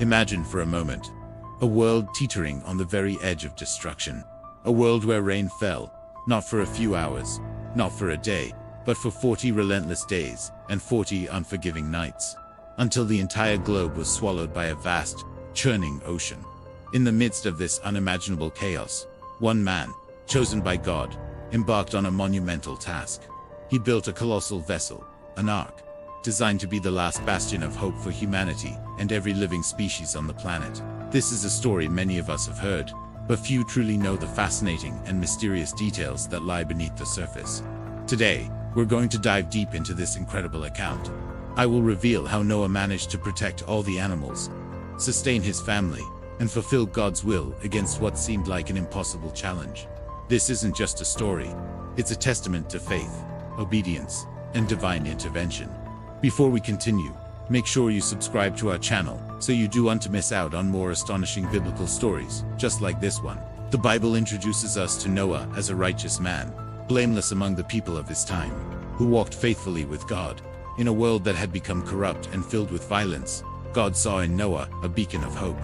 Imagine for a moment a world teetering on the very edge of destruction. A world where rain fell, not for a few hours, not for a day, but for 40 relentless days and 40 unforgiving nights, until the entire globe was swallowed by a vast, churning ocean. In the midst of this unimaginable chaos, one man, chosen by God, embarked on a monumental task. He built a colossal vessel, an ark, designed to be the last bastion of hope for humanity and every living species on the planet. This is a story many of us have heard, but few truly know the fascinating and mysterious details that lie beneath the surface. Today, we're going to dive deep into this incredible account. I will reveal how Noah managed to protect all the animals, sustain his family, and fulfill God's will against what seemed like an impossible challenge. This isn't just a story, it's a testament to faith, obedience, and divine intervention. Before we continue, make sure you subscribe to our channel so you don't want to miss out on more astonishing biblical stories, just like this one. The Bible introduces us to Noah as a righteous man, blameless among the people of his time, who walked faithfully with God. In a world that had become corrupt and filled with violence, God saw in Noah a beacon of hope.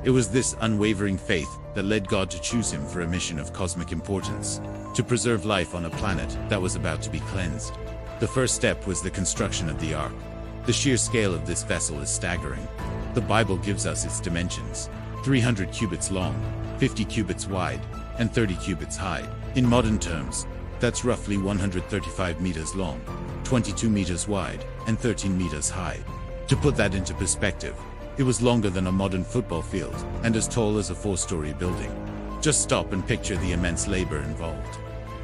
It was this unwavering faith that led God to choose him for a mission of cosmic importance, to preserve life on a planet that was about to be cleansed. The first step was the construction of the ark. The sheer scale of this vessel is staggering. The Bible gives us its dimensions: 300 cubits long, 50 cubits wide, and 30 cubits high. In modern terms, that's roughly 135 meters long, 22 meters wide, and 13 meters high. To put that into perspective, it was longer than a modern football field and as tall as a 4-story building. Just stop and picture the immense labor involved.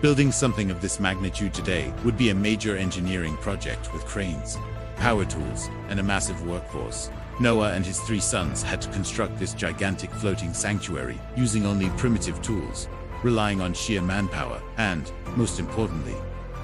Building something of this magnitude today would be a major engineering project with cranes, power tools, and a massive workforce. Noah and his 3 sons had to construct this gigantic floating sanctuary using only primitive tools, relying on sheer manpower and, most importantly,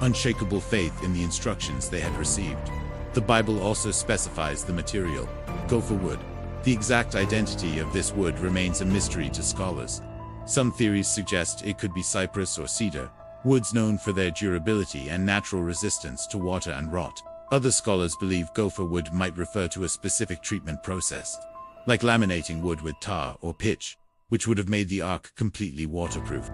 unshakable faith in the instructions they had received. The Bible also specifies the material, gopher wood. The exact identity of this wood remains a mystery to scholars. Some theories suggest it could be cypress or cedar, woods known for their durability and natural resistance to water and rot. Other scholars believe gopher wood might refer to a specific treatment process, like laminating wood with tar or pitch, which would have made the ark completely waterproof.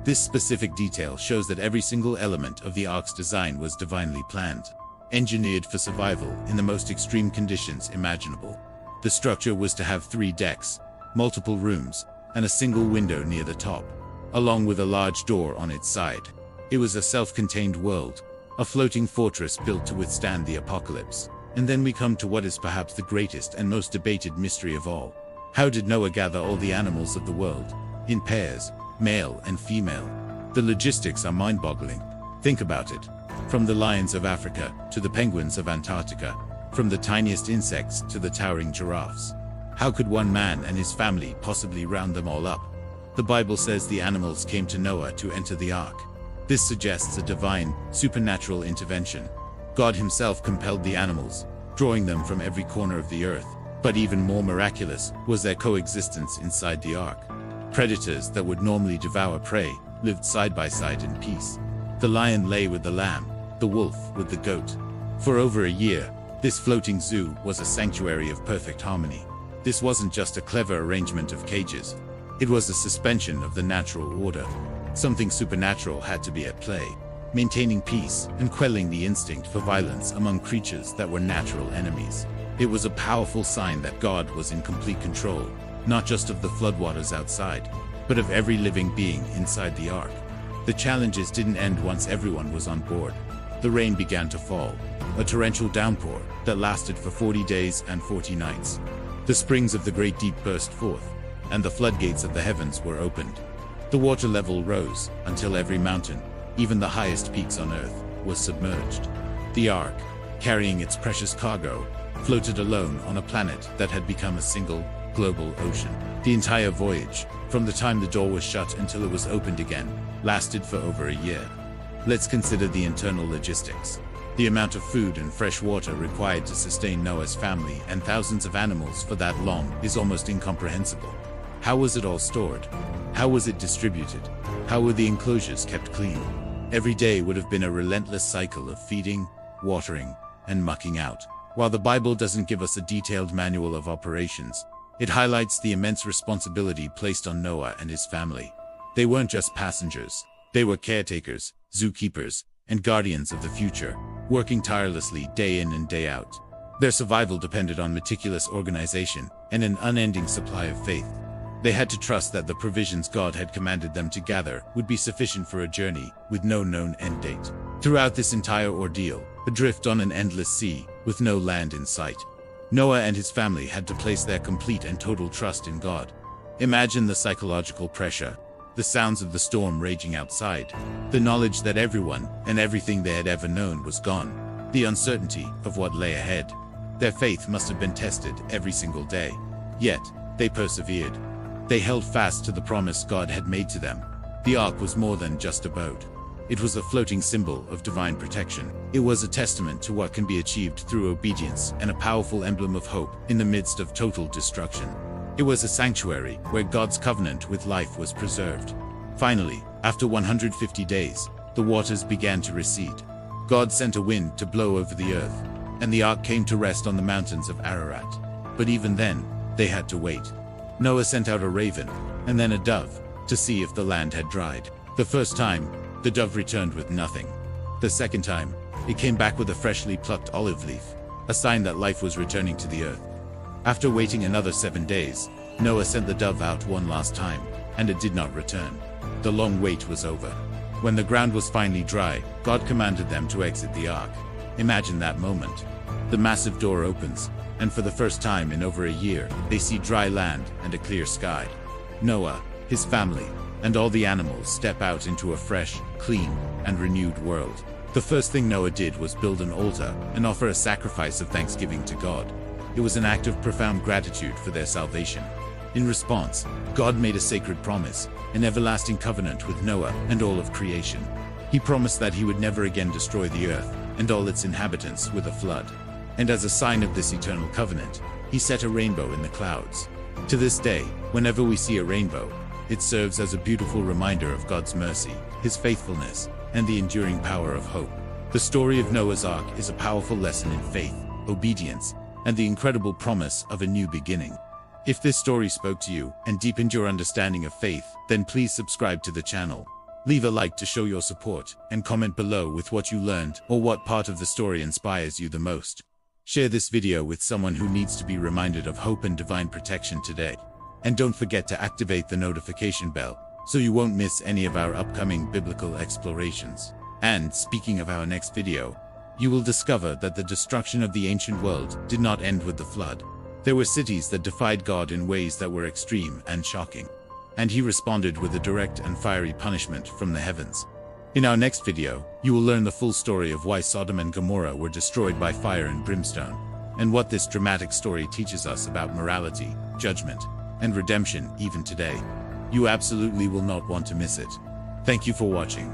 This specific detail shows that every single element of the ark's design was divinely planned, engineered for survival in the most extreme conditions imaginable. The structure was to have 3 decks, multiple rooms, and a single window near the top, along with a large door on its side. It was a self-contained world, a floating fortress built to withstand the apocalypse. And then we come to what is perhaps the greatest and most debated mystery of all. How did Noah gather all the animals of the world, in pairs, male and female? The logistics are mind-boggling. Think about it. From the lions of Africa to the penguins of Antarctica, from the tiniest insects to the towering giraffes. How could one man and his family possibly round them all up? The Bible says the animals came to Noah to enter the ark. This suggests a divine, supernatural intervention. God himself compelled the animals, drawing them from every corner of the earth. But even more miraculous was their coexistence inside the ark. Predators that would normally devour prey lived side by side in peace. The lion lay with the lamb, the wolf with the goat. For over a year, this floating zoo was a sanctuary of perfect harmony. This wasn't just a clever arrangement of cages. It was a suspension of the natural order. Something supernatural had to be at play, maintaining peace and quelling the instinct for violence among creatures that were natural enemies. It was a powerful sign that God was in complete control, not just of the floodwaters outside, but of every living being inside the ark. The challenges didn't end once everyone was on board. The rain began to fall, a torrential downpour that lasted for 40 days and 40 nights. The springs of the great deep burst forth, and the floodgates of the heavens were opened. The water level rose until every mountain, even the highest peaks on earth, was submerged. The ark, carrying its precious cargo, floated alone on a planet that had become a single, global ocean. The entire voyage, from the time the door was shut until it was opened again, lasted for over a year. Let's consider the internal logistics. The amount of food and fresh water required to sustain Noah's family and thousands of animals for that long is almost incomprehensible. How was it all stored? How was it distributed? How were the enclosures kept clean? Every day would have been a relentless cycle of feeding, watering, and mucking out. While the Bible doesn't give us a detailed manual of operations, It highlights the immense responsibility placed on Noah and his family. They weren't just passengers. They were caretakers, zookeepers, and guardians of the future, working tirelessly day in and day out. Their survival depended on meticulous organization and an unending supply of faith. They had to trust that the provisions God had commanded them to gather would be sufficient for a journey with no known end date. Throughout this entire ordeal, adrift on an endless sea, with no land in sight, Noah and his family had to place their complete and total trust in God. Imagine the psychological pressure, the sounds of the storm raging outside, the knowledge that everyone and everything they had ever known was gone, the uncertainty of what lay ahead. Their faith must have been tested every single day. Yet, they persevered. They held fast to the promise God had made to them. The ark was more than just a boat. It was a floating symbol of divine protection. It was a testament to what can be achieved through obedience and a powerful emblem of hope in the midst of total destruction. It was a sanctuary where God's covenant with life was preserved. Finally, after 150 days, the waters began to recede. God sent a wind to blow over the earth, and the ark came to rest on the mountains of Ararat. But even then, they had to wait. Noah sent out a raven, and then a dove, to see if the land had dried. The first time, the dove returned with nothing. The second time, it came back with a freshly plucked olive leaf, a sign that life was returning to the earth. After waiting another 7 days, Noah sent the dove out one last time, and it did not return. The long wait was over. When the ground was finally dry, God commanded them to exit the ark. Imagine that moment. The massive door opens, and for the first time in over a year, they see dry land and a clear sky. Noah, his family, and all the animals step out into a fresh, clean, and renewed world. The first thing Noah did was build an altar and offer a sacrifice of thanksgiving to God. It was an act of profound gratitude for their salvation. In response, God made a sacred promise, an everlasting covenant with Noah and all of creation. He promised that he would never again destroy the earth and all its inhabitants with a flood. And as a sign of this eternal covenant, he set a rainbow in the clouds. To this day, whenever we see a rainbow, it serves as a beautiful reminder of God's mercy, his faithfulness, and the enduring power of hope. The story of Noah's Ark is a powerful lesson in faith, obedience, and the incredible promise of a new beginning. If this story spoke to you and deepened your understanding of faith, then please subscribe to the channel. Leave a like to show your support, and comment below with what you learned or what part of the story inspires you the most. Share this video with someone who needs to be reminded of hope and divine protection today. And don't forget to activate the notification bell so you won't miss any of our upcoming biblical explorations. And speaking of our next video, you will discover that the destruction of the ancient world did not end with the flood. There were cities that defied God in ways that were extreme and shocking. And he responded with a direct and fiery punishment from the heavens. In our next video, you will learn the full story of why Sodom and Gomorrah were destroyed by fire and brimstone, and what this dramatic story teaches us about morality, judgment, and redemption even today. You absolutely will not want to miss it. Thank you for watching.